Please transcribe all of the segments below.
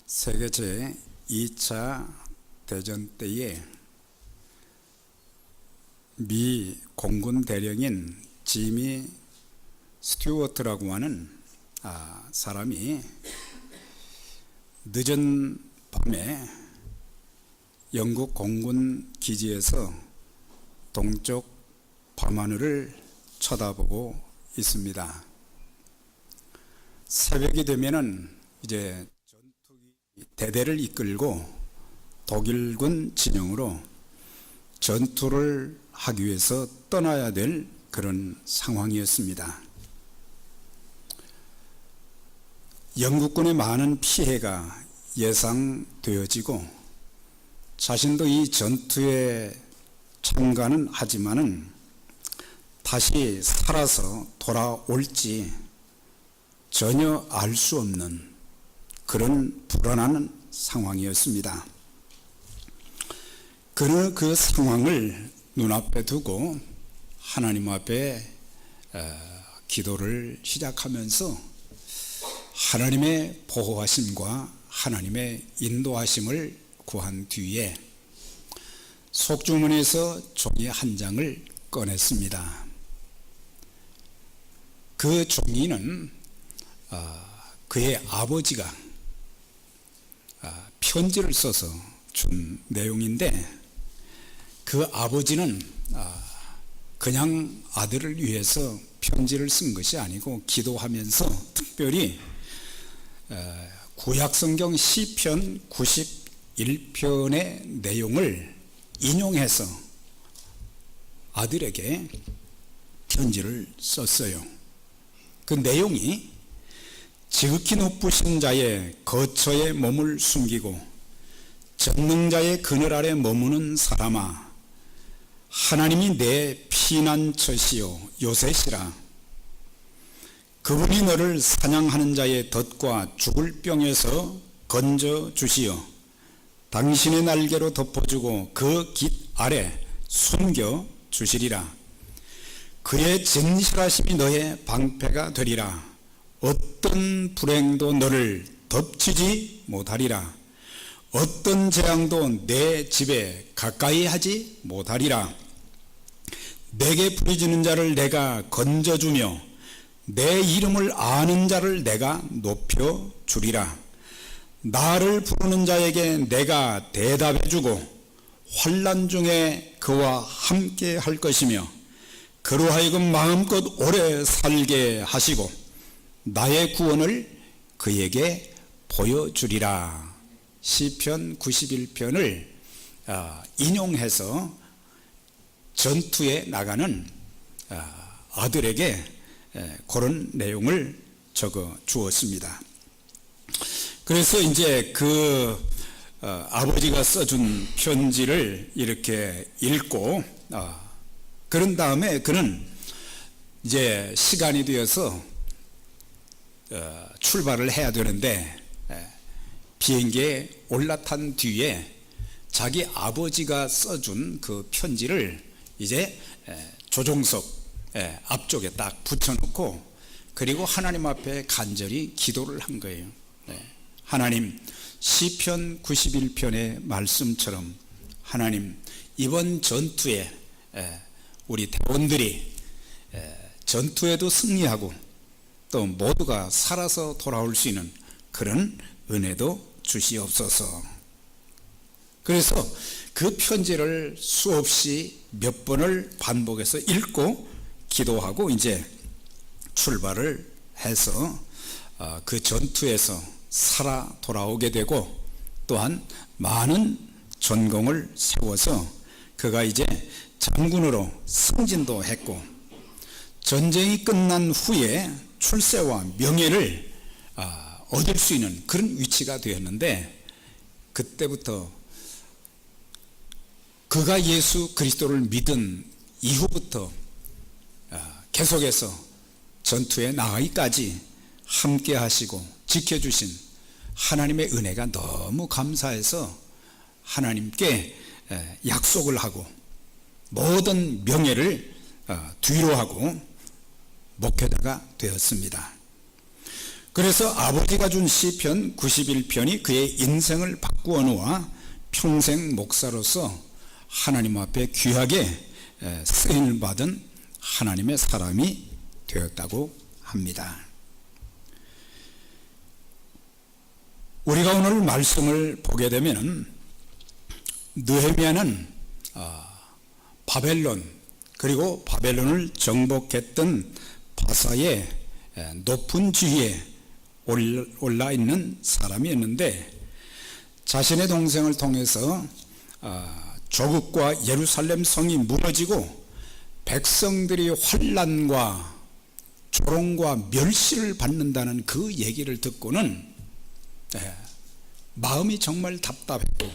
세계 제2차 대전 때에 미 공군 대령인 지미 스튜어트라고 하는 사람이 늦은 밤에 영국 공군 기지에서 동쪽 밤하늘을 쳐다보고 있습니다. 새벽이 되면은 이제 전투기 대대를 이끌고 독일군 진영으로 전투를 하기 위해서 떠나야 될 그런 상황이었습니다. 영국군의 많은 피해가 예상되어지고 자신도 이 전투에 참가는 하지만은 다시 살아서 돌아올지 전혀 알 수 없는 그런 불안한 상황이었습니다. 그는 그 상황을 눈앞에 두고 하나님 앞에 기도를 시작하면서 하나님의 보호하심과 하나님의 인도하심을 구한 뒤에 속주머니에서 종이 한 장을 꺼냈습니다. 그 종이는 그의 아버지가 편지를 써서 준 내용인데, 그 아버지는 그냥 아들을 위해서 편지를 쓴 것이 아니고 기도하면서 특별히 구약성경 시편 91편의 내용을 인용해서 아들에게 편지를 썼어요. 그 내용이 지극히 높으신 자의 거처에 몸을 숨기고 전능자의 그늘 아래 머무는 사람아, 하나님이 내 피난처시요 요새시라. 그분이 너를 사냥하는 자의 덫과 죽을 병에서 건져 주시어 당신의 날개로 덮어주고 그 깃 아래 숨겨 주시리라. 그의 진실하심이 너의 방패가 되리라. 어떤 불행도 너를 덮치지 못하리라. 어떤 재앙도 내 집에 가까이 하지 못하리라. 내게 부르짖는 자를 내가 건져주며 내 이름을 아는 자를 내가 높여주리라. 나를 부르는 자에게 내가 대답해주고 환난 중에 그와 함께 할 것이며 그로 하여금 마음껏 오래 살게 하시고 나의 구원을 그에게 보여주리라. 시편 91편을 인용해서 전투에 나가는 아들에게 그런 내용을 적어 주었습니다. 그래서 이제 그 아버지가 써준 편지를 이렇게 읽고 그런 다음에 그는 이제 시간이 되어서 출발을 해야 되는데 비행기에 올라탄 뒤에 자기 아버지가 써준 그 편지를 이제 조종석 앞쪽에 딱 붙여놓고 그리고 하나님 앞에 간절히 기도를 한 거예요. 하나님, 시편 91편의 말씀처럼 하나님, 이번 전투에 우리 대원들이 전투에도 승리하고 또 모두가 살아서 돌아올 수 있는 그런 은혜도 주시옵소서. 그래서 그 편지를 수없이 몇 번을 반복해서 읽고 기도하고 이제 출발을 해서 그 전투에서 살아 돌아오게 되고 또한 많은 전공을 세워서 그가 이제 장군으로 승진도 했고 전쟁이 끝난 후에 출세와 명예를 얻을 수 있는 그런 위치가 되었는데, 그때부터 그가 예수 그리스도를 믿은 이후부터 계속해서 전투에 나가기까지 함께 하시고 지켜주신 하나님의 은혜가 너무 감사해서 하나님께 약속을 하고 모든 명예를 뒤로 하고 목회자가 되었습니다. 그래서 아버지가 준 시편 91편이 그의 인생을 바꾸어 놓아 평생 목사로서 하나님 앞에 귀하게 쓰임을 받은 하나님의 사람이 되었다고 합니다. 우리가 오늘 말씀을 보게 되면 느헤미야는 바벨론, 그리고 바벨론을 정복했던 바사의 높은 지위에 올라 있는 사람이었는데, 자신의 동생을 통해서 조국과 예루살렘 성이 무너지고 백성들이 환난과 조롱과 멸시를 받는다는 그 얘기를 듣고는 마음이 정말 답답했고,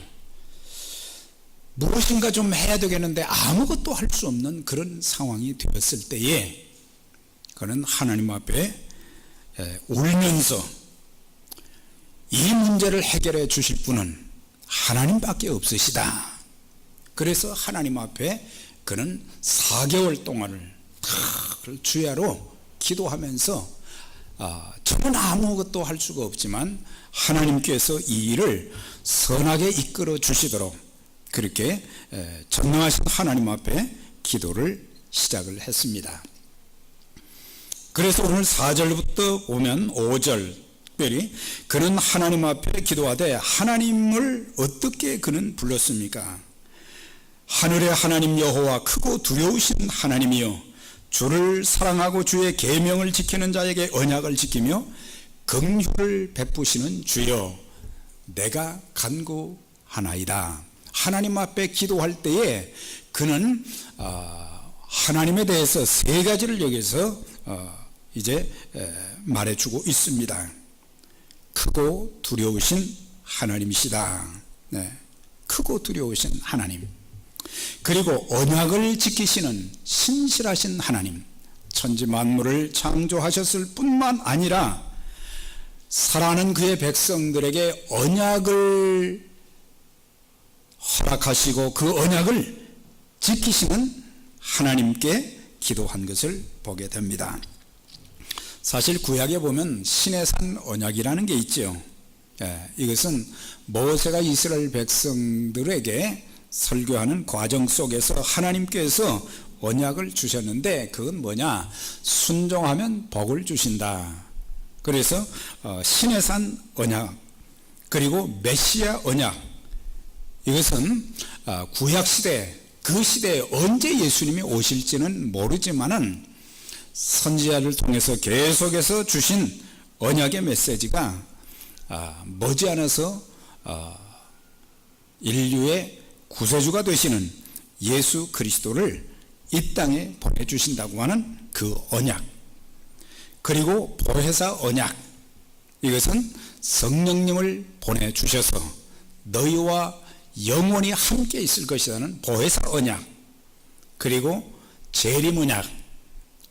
무엇인가 좀 해야 되겠는데 아무것도 할 수 없는 그런 상황이 되었을 때에 그는 하나님 앞에 울면서 이 문제를 해결해 주실 분은 하나님밖에 없으시다. 그래서 하나님 앞에 그는 4개월 동안을 주야로 기도하면서 저는 아무것도 할 수가 없지만 하나님께서 이 일을 선하게 이끌어 주시도록 그렇게 전능하신 하나님 앞에 기도를 시작을 했습니다. 그래서 오늘 4절부터 보면 5절, 특별히 그는 하나님 앞에 기도하되 하나님을 어떻게 그는 불렀습니까? 하늘의 하나님 여호와, 크고 두려우신 하나님이여, 주를 사랑하고 주의 계명을 지키는 자에게 언약을 지키며 긍휼을 베푸시는 주여, 내가 간구하나이다. 하나님 앞에 기도할 때에 그는 하나님에 대해서 3가지를 여기서 이제 말해주고 있습니다. 크고 두려우신 하나님이시다. 크고 두려우신 하나님, 그리고 언약을 지키시는 신실하신 하나님, 천지 만물을 창조하셨을 뿐만 아니라 사랑하는 그의 백성들에게 언약을 허락하시고 그 언약을 지키시는 하나님께 기도한 것을 보게 됩니다. 사실 구약에 보면 신의 산 언약이라는 게 있죠. 이것은 모세가 이스라엘 백성들에게 설교하는 과정 속에서 하나님께서 언약을 주셨는데, 그건 뭐냐? 순종하면 복을 주신다. 그래서 신의 산 언약, 그리고 메시아 언약, 이것은 구약시대, 그 시대에 언제 예수님이 오실지는 모르지만은 선지자를 통해서 계속해서 주신 언약의 메시지가 머지않아서 인류의 구세주가 되시는 예수 그리스도를 이 땅에 보내주신다고 하는 그 언약, 그리고 보혜사 언약, 이것은 성령님을 보내주셔서 너희와 영원히 함께 있을 것이라는 보혜사 언약, 그리고 재림 언약,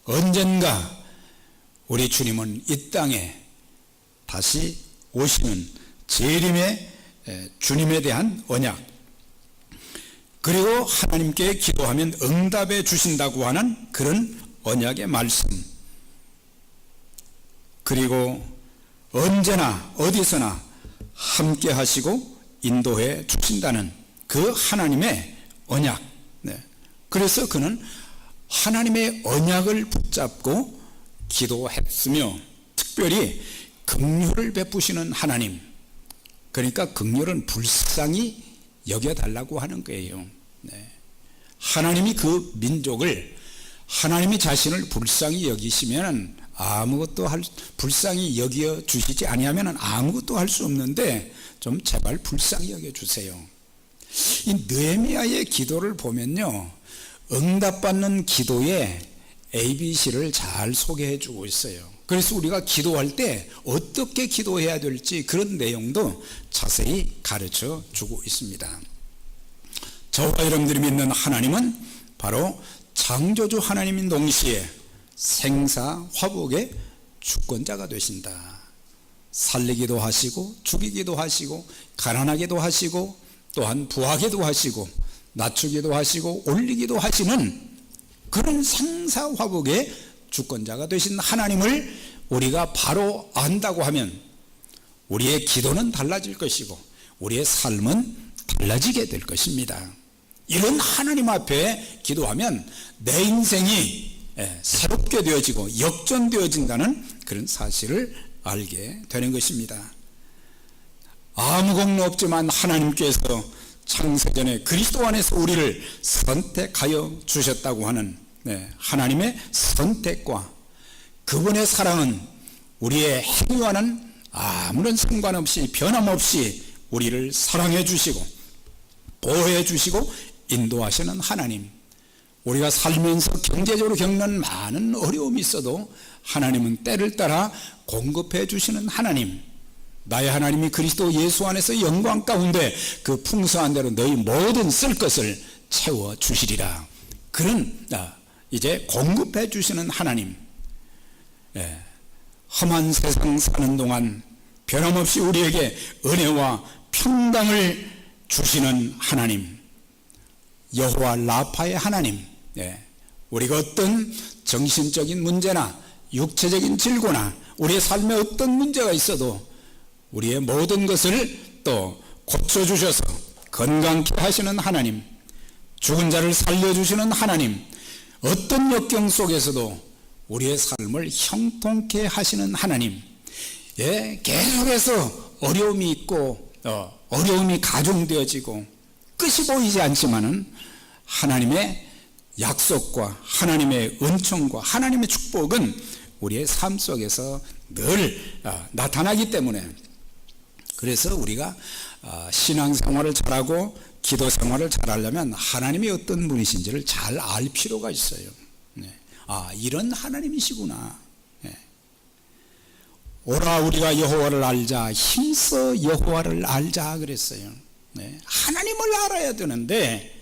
언젠가 우리 주님은 이 땅에 다시 오시는 재림의 주님에 대한 언약, 그리고 하나님께 기도하면 응답해 주신다고 하는 그런 언약의 말씀, 그리고 언제나 어디서나 함께 하시고 인도해 주신다는 그 하나님의 언약. 그래서 그는 하나님의 언약을 붙잡고 기도했으며, 특별히 긍휼을 베푸시는 하나님, 그러니까 긍휼은 불쌍히 여겨달라고 하는 거예요. 하나님이 그 민족을, 하나님이 자신을 불쌍히 여기시면 아무것도 불쌍히 여겨 주시지 아니하면 아무것도 할 수 없는데 좀 제발 불쌍히 여겨 주세요. 이 느헤미야의 기도를 보면요, 응답받는 기도의 ABC를 잘 소개해 주고 있어요. 그래서 우리가 기도할 때 어떻게 기도해야 될지 그런 내용도 자세히 가르쳐 주고 있습니다. 저와 여러분들이 믿는 하나님은 바로 창조주 하나님인 동시에 생사화복의 주권자가 되신다. 살리기도 하시고 죽이기도 하시고 가난하게도 하시고 또한 부하게도 하시고 낮추기도 하시고 올리기도 하시는 그런 생사화복의 주권자가 되신 하나님을 우리가 바로 안다고 하면 우리의 기도는 달라질 것이고 우리의 삶은 달라지게 될 것입니다. 이런 하나님 앞에 기도하면 내 인생이 새롭게 되어지고 역전되어진다는 그런 사실을 알게 되는 것입니다. 아무 공로 없지만 하나님께서 창세전에 그리스도 안에서 우리를 선택하여 주셨다고 하는 하나님의 선택과 그분의 사랑은 우리의 행위와는 아무런 상관없이 변함없이 우리를 사랑해 주시고 보호해 주시고 인도하시는 하나님. 우리가 살면서 경제적으로 겪는 많은 어려움이 있어도 하나님은 때를 따라 공급해 주시는 하나님. 나의 하나님이 그리스도 예수 안에서 영광 가운데 그 풍성한 대로 너희 모든 쓸 것을 채워 주시리라. 그런 이제 공급해 주시는 하나님. 험한 세상 사는 동안 변함없이 우리에게 은혜와 평강을 주시는 하나님, 여호와 라파의 하나님. 우리가 어떤 정신적인 문제나 육체적인 질고나 우리의 삶에 어떤 문제가 있어도 우리의 모든 것을 또 고쳐주셔서 건강케 하시는 하나님, 죽은 자를 살려주시는 하나님, 어떤 역경 속에서도 우리의 삶을 형통케 하시는 하나님. 계속해서 어려움이 있고 어려움이 가중되어지고 끝이 보이지 않지만은 하나님의 약속과 하나님의 은총과 하나님의 축복은 우리의 삶 속에서 늘 나타나기 때문에, 그래서 우리가 신앙생활을 잘하고 기도생활을 잘하려면 하나님이 어떤 분이신지를 잘 알 필요가 있어요. 이런 하나님이시구나. 오라 우리가 여호와를 알자, 힘써 여호와를 알자 그랬어요. 하나님을 알아야 되는데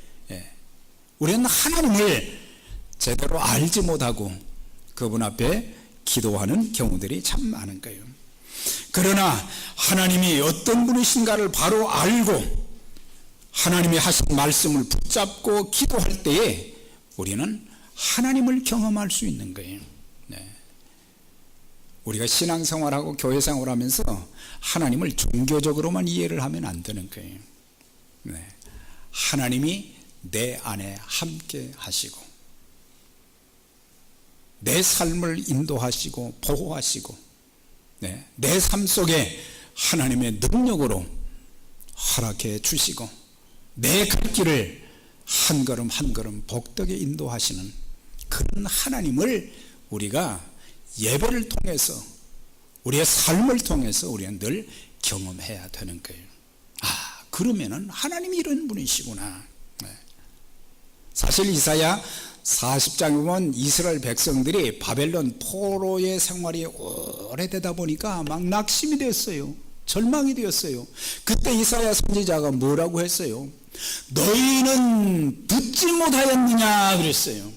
우리는 하나님을 제대로 알지 못하고 그분 앞에 기도하는 경우들이 참 많은 거예요. 그러나 하나님이 어떤 분이신가를 바로 알고 하나님이 하신 말씀을 붙잡고 기도할 때에 우리는 하나님을 경험할 수 있는 거예요. 우리가 신앙생활하고 교회생활하면서 하나님을 종교적으로만 이해를 하면 안 되는 거예요. 하나님이 내 안에 함께 하시고 내 삶을 인도하시고 보호하시고 내 삶 속에 하나님의 능력으로 허락해 주시고 내 갈 길을 한 걸음 한 걸음 복되게 인도하시는 그런 하나님을 우리가 예배를 통해서 우리의 삶을 통해서 우리는 늘 경험해야 되는 거예요. 그러면은 하나님이 이런 분이시구나. 사실 이사야 40장에 보면 이스라엘 백성들이 바벨론 포로의 생활이 오래되다 보니까 막 낙심이 되었어요. 절망이 되었어요. 그때 이사야 선지자가 뭐라고 했어요? 너희는 듣지 못하였느냐 그랬어요.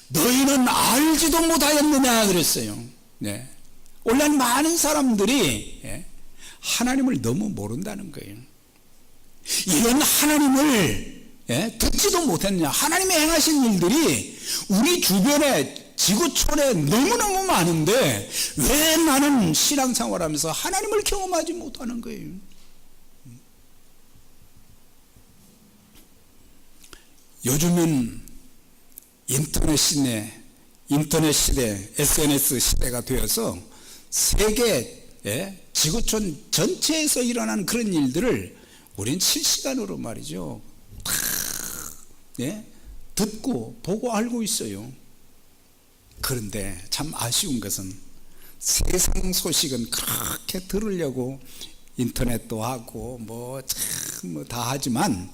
너희는 알지도 못하였느냐 그랬어요. 오늘 많은 사람들이 하나님을 너무 모른다는 거예요. 이런 하나님을 듣지도 못했냐. 하나님이 행하신 일들이 우리 주변에 지구촌에 너무너무 많은데 왜 나는 신앙생활하면서 하나님을 경험하지 못하는 거예요. 요즘은 인터넷 시대, SNS 시대가 되어서 세계 지구촌 전체에서 일어나는 그런 일들을 우리는 실시간으로 말이죠 다 듣고 보고 알고 있어요. 그런데 참 아쉬운 것은 세상 소식은 그렇게 들으려고 인터넷도 하고 뭐 다 하지만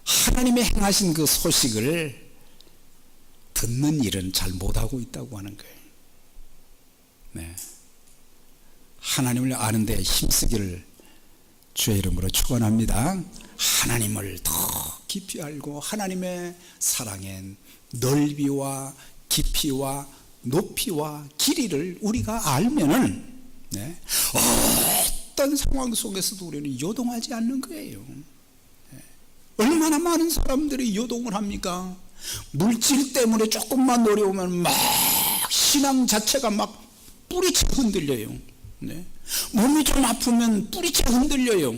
하나님의 행하신 그 소식을 듣는 일은 잘 못하고 있다고 하는 거예요. 하나님을 아는데 힘쓰기를 주의 이름으로 축원합니다. 하나님을 더 깊이 알고 하나님의 사랑의 넓이와 깊이와 높이와 길이를 우리가 알면은 어떤 상황 속에서도 우리는 요동하지 않는 거예요. 얼마나 많은 사람들이 요동을 합니까? 물질 때문에 조금만 어려우면 막 신앙 자체가 막 뿌리채 흔들려요. 네. 몸이 좀 아프면 뿌리채 흔들려요.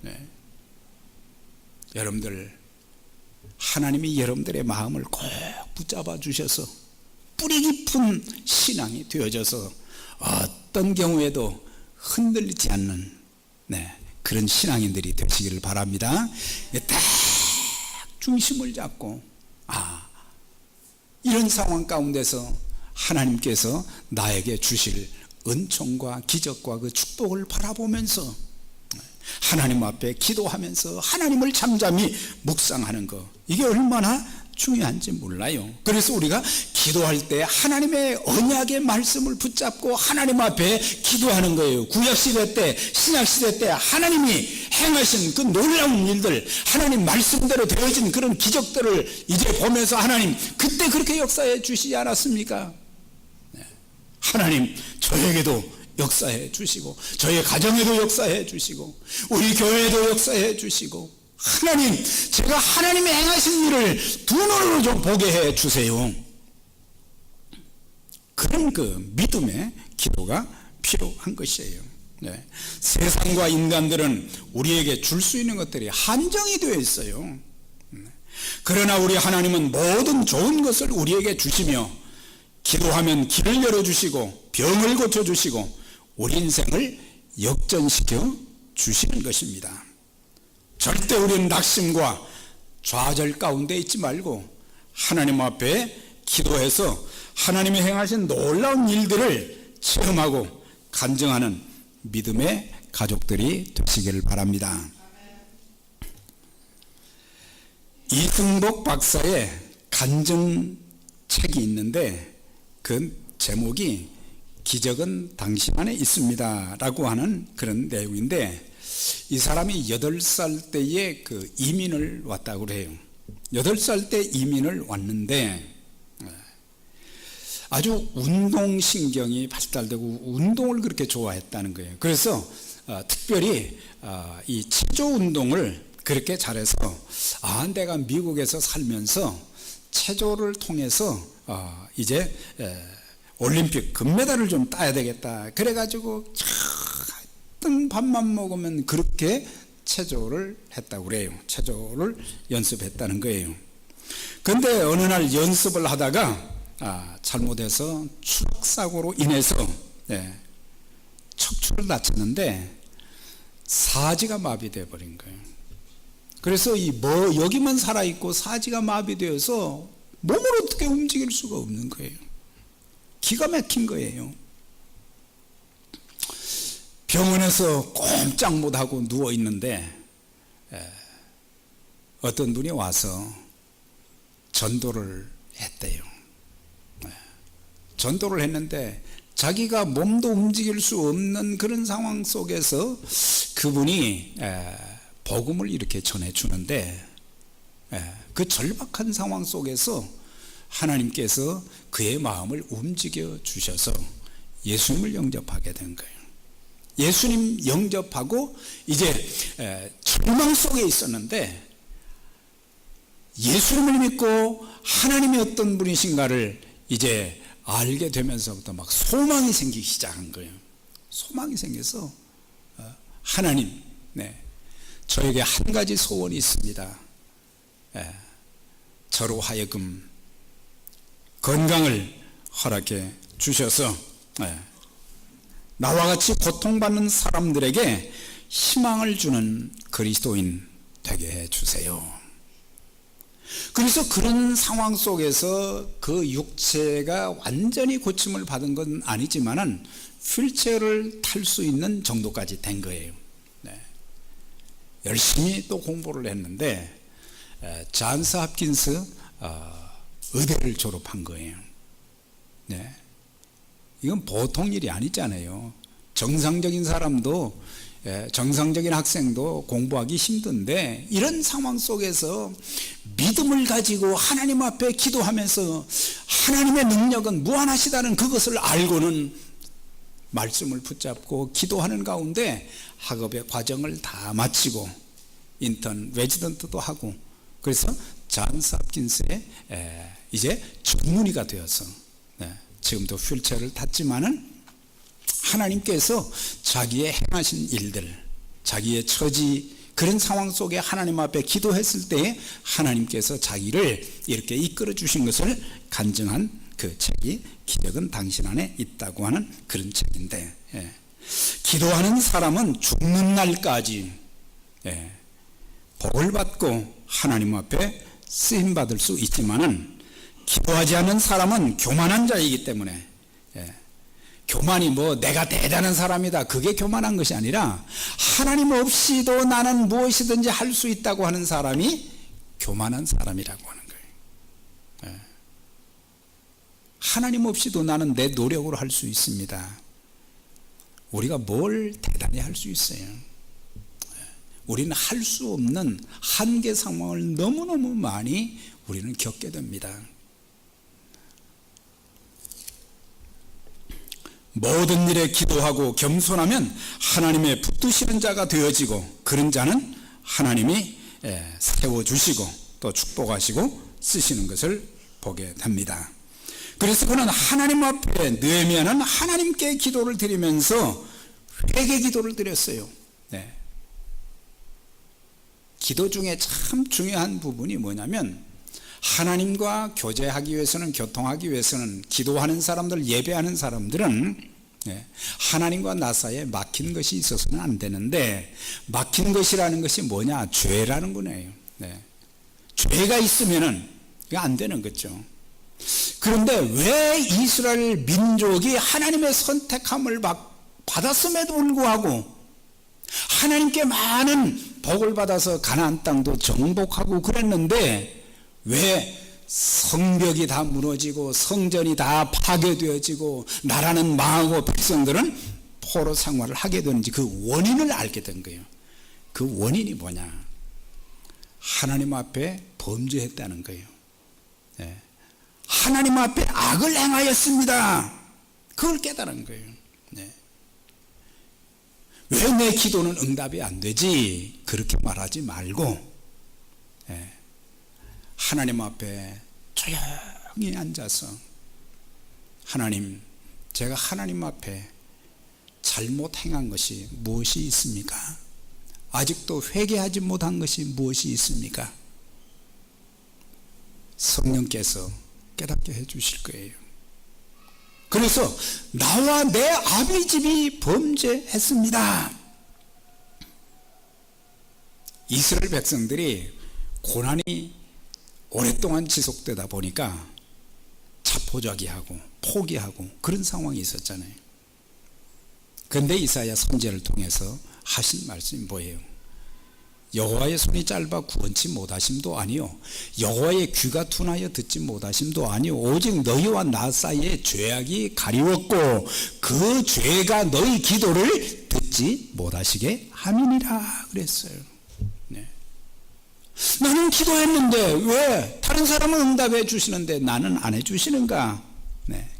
네. 여러분들, 하나님이 여러분들의 마음을 꼭 붙잡아 주셔서 뿌리 깊은 신앙이 되어져서 어떤 경우에도 흔들리지 않는, 네, 그런 신앙인들이 되시기를 바랍니다. 딱 중심을 잡고 이런 상황 가운데서 하나님께서 나에게 주실 은총과 기적과 그 축복을 바라보면서 하나님 앞에 기도하면서 하나님을 잠잠히 묵상하는 것, 이게 얼마나 중요한지 몰라요. 그래서 우리가 기도할 때 하나님의 언약의 말씀을 붙잡고 하나님 앞에 기도하는 거예요. 구약시대 때, 신약시대 때 하나님이 행하신 그 놀라운 일들, 하나님 말씀대로 되어진 그런 기적들을 이제 보면서 하나님 그때 그렇게 역사해 주시지 않았습니까? 하나님 저에게도 역사해 주시고, 저의 가정에도 역사해 주시고, 우리 교회에도 역사해 주시고, 하나님, 제가 하나님의 행하신 일을 두 눈으로 좀 보게 해 주세요. 그런 그 믿음의 기도가 필요한 것이에요. 네. 세상과 인간들은 우리에게 줄 수 있는 것들이 한정이 되어 있어요. 그러나 우리 하나님은 모든 좋은 것을 우리에게 주시며, 기도하면 길을 열어주시고 병을 고쳐주시고 우리 인생을 역전시켜 주시는 것입니다. 절대 우리는 낙심과 좌절 가운데 있지 말고 하나님 앞에 기도해서 하나님이 행하신 놀라운 일들을 체험하고 간증하는 믿음의 가족들이 되시기를 바랍니다. 이승복 박사의 간증책이 있는데 그 제목이 기적은 당신 안에 있습니다 라고 하는 그런 내용인데, 이 사람이 8살 때에 그 이민을 왔다고 해요. 8살 때 이민을 왔는데 아주 운동신경이 발달되고 운동을 그렇게 좋아했다는 거예요. 그래서 특별히 이 체조 운동을 그렇게 잘해서 내가 미국에서 살면서 체조를 통해서 이제 올림픽 금메달을 좀 따야 되겠다. 그래가지고 하여튼 밥만 먹으면 그렇게 체조를 했다고 그래요. 체조를 연습했다는 거예요. 그런데 어느 날 연습을 하다가 잘못해서 추락사고로 인해서 척추를 다쳤는데 사지가 마비되어 버린 거예요. 그래서 여기만 살아있고 사지가 마비되어서 몸을 어떻게 움직일 수가 없는 거예요. 기가 막힌 거예요. 병원에서 꼼짝 못하고 누워있는데 어떤 분이 와서 전도를 했대요. 전도를 했는데 자기가 몸도 움직일 수 없는 그런 상황 속에서 그분이 복음을 이렇게 전해주는데 그 절박한 상황 속에서 하나님께서 그의 마음을 움직여 주셔서 예수님을 영접하게 된 거예요. 예수님 영접하고 이제 절망 속에 있었는데 예수님을 믿고 하나님이 어떤 분이신가를 이제 알게 되면서부터 막 소망이 생기기 시작한 거예요. 소망이 생겨서 하나님, 저에게 한 가지 소원이 있습니다. 저로 하여금 건강을 허락해 주셔서 나와 같이 고통받는 사람들에게 희망을 주는 그리스도인 되게 해 주세요. 그래서 그런 상황 속에서 그 육체가 완전히 고침을 받은 건 아니지만은 휠체어를 탈 수 있는 정도까지 된 거예요. 열심히 또 공부를 했는데 존스 홉킨스 의대를 졸업한 거예요. 이건 보통 일이 아니잖아요. 정상적인 사람도, 정상적인 학생도 공부하기 힘든데 이런 상황 속에서 믿음을 가지고 하나님 앞에 기도하면서 하나님의 능력은 무한하시다는 그것을 알고는 말씀을 붙잡고 기도하는 가운데 학업의 과정을 다 마치고 인턴, 레지던트도 하고, 그래서 존스 홉킨스의 이제 전문의가 되어서 지금도 휠체어를 탔지만은 하나님께서 자기의 행하신 일들, 자기의 처지, 그런 상황 속에 하나님 앞에 기도했을 때 하나님께서 자기를 이렇게 이끌어 주신 것을 간증한 그 책이 기적은 당신 안에 있다고 하는 그런 책인데, 기도하는 사람은 죽는 날까지 복을 받고 하나님 앞에 쓰임 받을 수 있지만은, 기도하지 않는 사람은 교만한 자이기 때문에, 교만이 뭐 내가 대단한 사람이다, 그게 교만한 것이 아니라 하나님 없이도 나는 무엇이든지 할 수 있다고 하는 사람이 교만한 사람이라고 하는 거예요. 하나님 없이도 나는 내 노력으로 할 수 있습니다. 우리가 뭘 대단히 할 수 있어요? 우리는 할 수 없는 한계 상황을 너무너무 많이 우리는 겪게 됩니다. 모든 일에 기도하고 겸손하면 하나님의 붙드시는 자가 되어지고, 그런 자는 하나님이 세워주시고 또 축복하시고 쓰시는 것을 보게 됩니다. 그래서 그는 하나님 앞에 느헤미야는 하나님께 기도를 드리면서 회개 기도를 드렸어요. 기도 중에 참 중요한 부분이 뭐냐면, 하나님과 교제하기 위해서는, 교통하기 위해서는, 기도하는 사람들, 예배하는 사람들은 하나님과 나 사이에 막힌 것이 있어서는 안 되는데, 막힌 것이라는 것이 뭐냐? 죄라는 거네요. 죄가 있으면은 이게 안 되는 거죠. 그런데 왜 이스라엘 민족이 하나님의 선택함을 받았음에도 불구하고 하나님께 많은 복을 받아서 가나안 땅도 정복하고 그랬는데, 왜 성벽이 다 무너지고 성전이 다 파괴되어지고 나라는 망하고 백성들은 포로 생활을 하게 되는지, 그 원인을 알게 된 거예요. 그 원인이 뭐냐? 하나님 앞에 범죄했다는 거예요. 하나님 앞에 악을 행하였습니다. 그걸 깨달은 거예요. 왜 내 기도는 응답이 안 되지? 그렇게 말하지 말고 하나님 앞에 조용히 앉아서, 하나님, 제가 하나님 앞에 잘못 행한 것이 무엇이 있습니까? 아직도 회개하지 못한 것이 무엇이 있습니까? 성령께서 깨닫게 해 주실 거예요. 그래서 나와 내 아비 집이 범죄했습니다. 이스라엘 백성들이 고난이 오랫동안 지속되다 보니까 자포자기하고 포기하고 그런 상황이 있었잖아요. 그런데 이사야 선지자를 통해서 하신 말씀이 뭐예요? 여호와의 손이 짧아 구원치 못하심도 아니요, 여호와의 귀가 둔하여 듣지 못하심도 아니요, 오직 너희와 나 사이에 죄악이 가리웠고 그 죄가 너희 기도를 듣지 못하시게 함이니라 그랬어요. 나는 기도했는데 왜 다른 사람은 응답해 주시는데 나는 안 해 주시는가?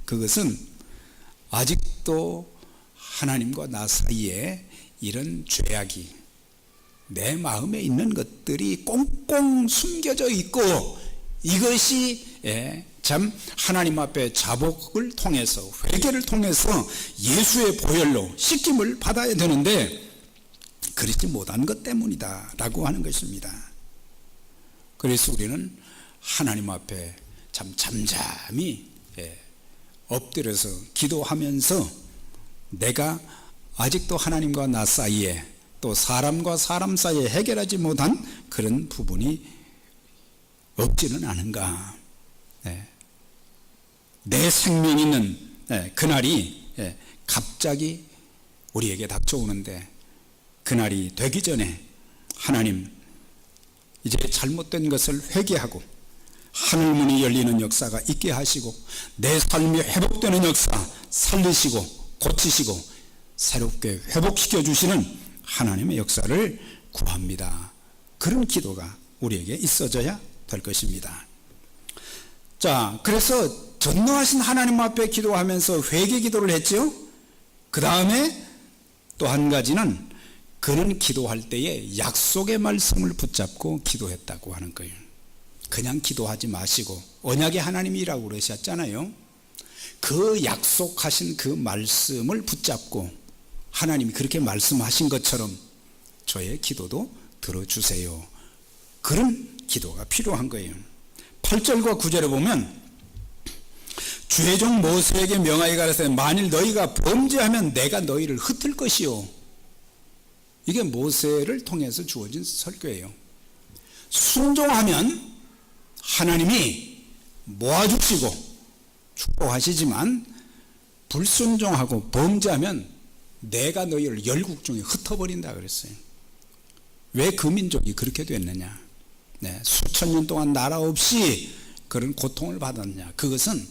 그것은 아직도 하나님과 나 사이에 이런 죄악이, 내 마음에 있는 것들이 꽁꽁 숨겨져 있고, 이것이 참 하나님 앞에 자복을 통해서, 회개를 통해서 예수의 보혈로 씻김을 받아야 되는데 그렇지 못한 것 때문이다 라고 하는 것입니다. 그래서 우리는 하나님 앞에 참 잠잠히 엎드려서 기도하면서, 내가 아직도 하나님과 나 사이에, 또 사람과 사람 사이에 해결하지 못한 그런 부분이 없지는 않은가. 내 생명 있는 그날이 갑자기 우리에게 닥쳐오는데, 그날이 되기 전에 하나님, 이제 잘못된 것을 회개하고 하늘문이 열리는 역사가 있게 하시고, 내 삶이 회복되는 역사 살리시고 고치시고 새롭게 회복시켜 주시는 하나님의 역사를 구합니다. 그런 기도가 우리에게 있어져야 될 것입니다. 자, 그래서 전능하신 하나님 앞에 기도하면서 회개 기도를 했죠. 그 다음에 또 한 가지는, 그는 기도할 때에 약속의 말씀을 붙잡고 기도했다고 하는 거예요. 그냥 기도하지 마시고, 언약의 하나님이라고 그러셨잖아요. 그 약속하신 그 말씀을 붙잡고 하나님이 그렇게 말씀하신 것처럼 저의 기도도 들어주세요. 그런 기도가 필요한 거예요. 8절과 9절에 보면 주의 종 모세에게 명하여 가라사대 만일 너희가 범죄하면 내가 너희를 흩을 것이요. 이게 모세를 통해서 주어진 설교예요. 순종하면 하나님이 모아주시고 축복하시지만 불순종하고 범죄하면 내가 너희를 열국 중에 흩어버린다 그랬어요. 왜 그 민족이 그렇게 됐느냐? 네, 수천 년 동안 나라 없이 그런 고통을 받았냐? 그것은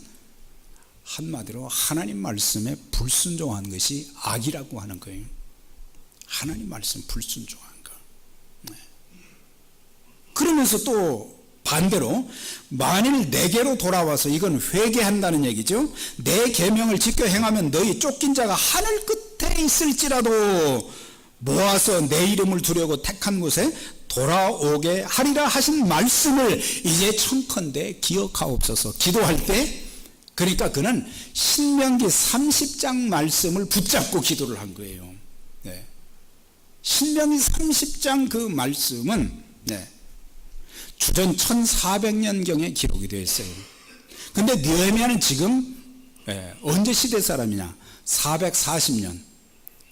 한마디로 하나님 말씀에 불순종한 것이 악이라고 하는 거예요. 하나님 말씀 불순종한 거. 네. 그러면서 또 반대로 만일 내게로 돌아와서 이건 회개한다는 얘기죠. 내 계명을 지켜 행하면 너희 쫓긴 자가 하늘 끝에 있을지라도 모아서 내 이름을 두려고 택한 곳에 돌아오게 하리라 하신 말씀을 이제 청컨대 기억하옵소서. 기도할 때 그러니까 그는 신명기 30장 말씀을 붙잡고 기도를 한 거예요. 네. 신명기 30장 그 말씀은 주전 1400년경에 기록이 되어 있어요. 근데 느헤미야는 지금 언제 시대 사람이냐? 440년,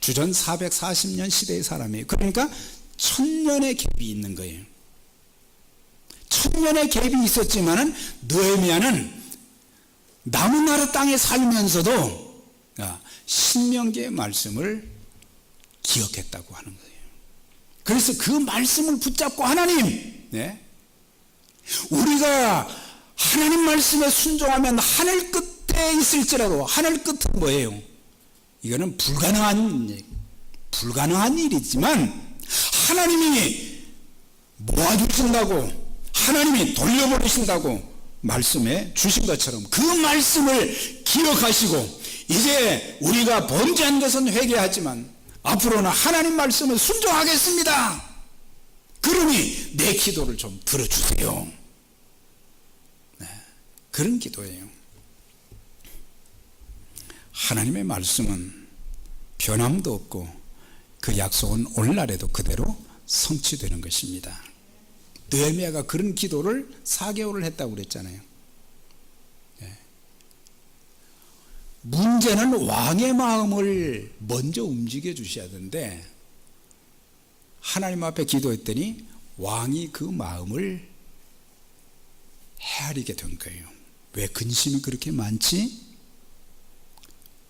주전 440년 시대의 사람이에요. 그러니까 1000년의 갭이 있는 거예요. 1000년의 갭이 있었지만은 느헤미야는 남은 나라 땅에 살면서도 신명기의 말씀을 기억했다고 하는 거예요. 그래서 그 말씀을 붙잡고 하나님, 우리가 하나님 말씀에 순종하면 하늘 끝에 있을지라도, 하늘 끝은 뭐예요? 이거는 불가능한 일이지만 하나님이 모아주신다고, 하나님이 돌려버리신다고 말씀해 주신 것처럼 그 말씀을 기억하시고 이제 우리가 범죄한 것은 회개하지만 앞으로는 하나님 말씀을 순종하겠습니다. 그러니 내 기도를 좀 들어주세요. 그런 기도예요. 하나님의 말씀은 변함도 없고 그 약속은 오늘날에도 그대로 성취되는 것입니다. 느헤미야가 그런 기도를 4개월을 했다고 그랬잖아요. 문제는 왕의 마음을 먼저 움직여 주셔야 되는데 하나님 앞에 기도했더니 왕이 그 마음을 헤아리게 된 거예요. 왜 근심이 그렇게 많지?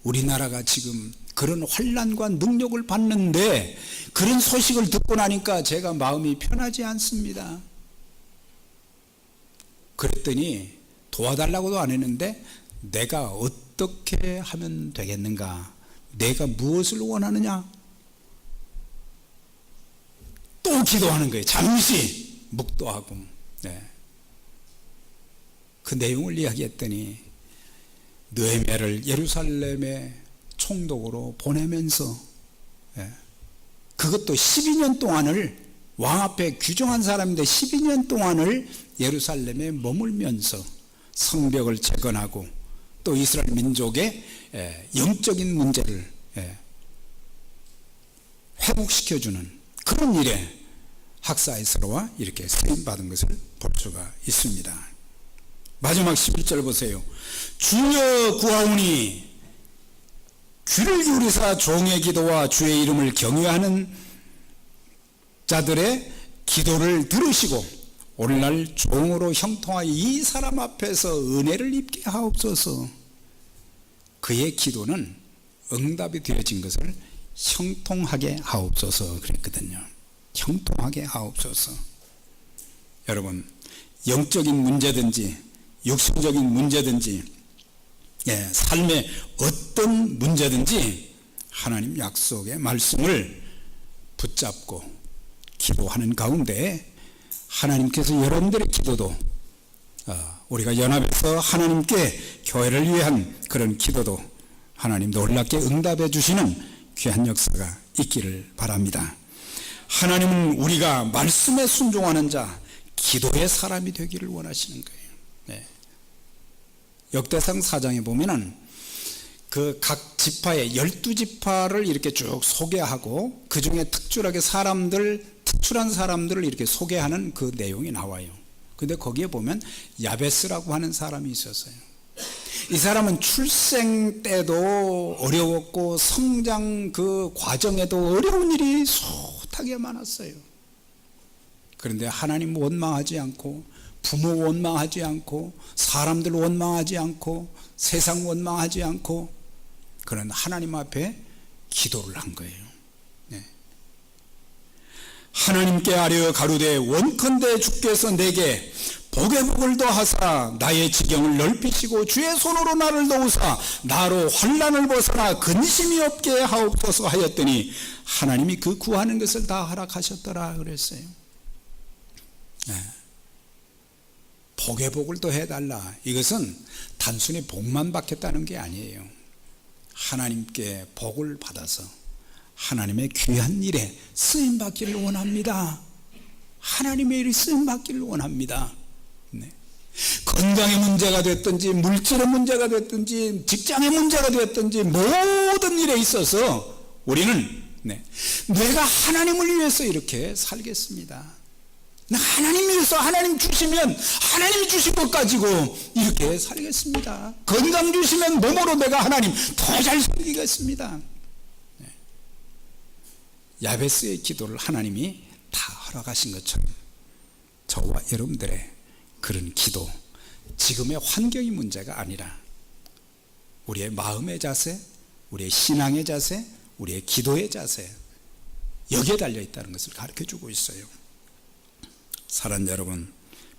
우리나라가 지금 그런 환난과 능력을 받는데 그런 소식을 듣고 나니까 제가 마음이 편하지 않습니다. 그랬더니 도와달라고도 안 했는데 내가 어떻게 하면 되겠는가? 내가 무엇을 원하느냐? 또 기도하는 거예요. 잠시 묵도하고. 그 내용을 이야기했더니 느헤미야를 예루살렘의 총독으로 보내면서 그것도 12년 동안을 왕 앞에 규정한 사람인데 12년 동안을 예루살렘에 머물면서 성벽을 재건하고 또 이스라엘 민족의 영적인 문제를 회복시켜주는 그런 일에 학사에스라와 이렇게 쓰임받은 것을 볼 수가 있습니다. 마지막 11절 보세요. 주여 구하오니 귀를 기울이사 종의 기도와 주의 이름을 경외하는 자들의 기도를 들으시고 오늘날 종으로 형통하여 이 사람 앞에서 은혜를 입게 하옵소서. 그의 기도는 응답이 되어진 것을 형통하게 하옵소서 그랬거든요. 형통하게 하옵소서. 여러분, 영적인 문제든지 육신적인 문제든지 삶의 어떤 문제든지 하나님 약속의 말씀을 붙잡고 기도하는 가운데 하나님께서 여러분들의 기도도 우리가 연합해서 하나님께 교회를 위한 그런 기도도 하나님 놀랍게 응답해 주시는 귀한 역사가 있기를 바랍니다. 하나님은 우리가 말씀에 순종하는 자, 기도의 사람이 되기를 원하시는 거예요. 역대상 4장에 보면은 그 각 지파의 12지파를 이렇게 쭉 소개하고 그 중에 특출한 사람들을 이렇게 소개하는 그 내용이 나와요. 근데 거기에 보면 야베스라고 하는 사람이 있었어요. 이 사람은 출생 때도 어려웠고 성장 그 과정에도 어려운 일이 숱하게 많았어요. 그런데 하나님 원망하지 않고 부모 원망하지 않고 사람들 원망하지 않고 세상 원망하지 않고 그는 하나님 앞에 기도를 한 거예요. 네. 하나님께 아뢰어 가로되 원컨대 주께서 내게 복의 복을 더하사 나의 지경을 넓히시고 주의 손으로 나를 도우사 나로 환난을 벗어나 근심이 없게 하옵소서 하였더니 하나님이 그 구하는 것을 다 허락하셨더라 그랬어요. 네. 복의 복을 더해달라. 이것은 단순히 복만 받겠다는 게 아니에요. 하나님께 복을 받아서 하나님의 귀한 일에 쓰임받기를 원합니다. 하나님의 일이 쓰임받기를 원합니다. 네. 건강의 문제가 됐든지 물질의 문제가 됐든지 직장의 문제가 됐든지 모든 일에 있어서 우리는 내가 하나님을 위해서 이렇게 살겠습니다. 하나님 위해서 하나님 주시면 하나님이 주신 것 가지고 이렇게 살겠습니다. 건강 주시면 몸으로 내가 하나님 더 잘 섬기겠습니다. 야베스의 기도를 하나님이 다 허락하신 것처럼 저와 여러분들의 그런 기도, 지금의 환경이 문제가 아니라 우리의 마음의 자세, 우리의 신앙의 자세, 우리의 기도의 자세, 여기에 달려있다는 것을 가르쳐주고 있어요. 사랑하는 여러분,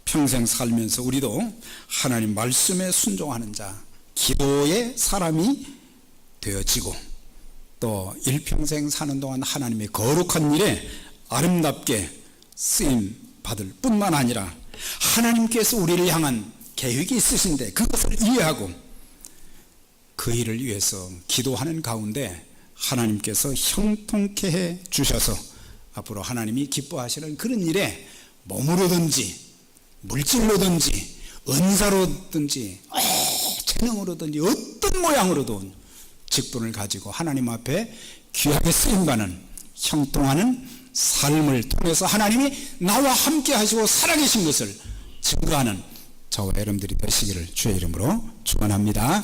평생 살면서 우리도 하나님 말씀에 순종하는 자, 기도의 사람이 되어지고 또 일평생 사는 동안 하나님의 거룩한 일에 아름답게 쓰임 받을 뿐만 아니라 하나님께서 우리를 향한 계획이 있으신데 그것을 이해하고 그 일을 위해서 기도하는 가운데 하나님께서 형통케 해 주셔서 앞으로 하나님이 기뻐하시는 그런 일에 몸으로든지 물질로든지 은사로든지 재능으로든지 어떤 모양으로든 직분을 가지고 하나님 앞에 귀하게 쓰임받는 형통하는 삶을 통해서 하나님이 나와 함께 하시고 살아계신 것을 증거하는 저와 여러분들이 되시기를 주의 이름으로 축원합니다.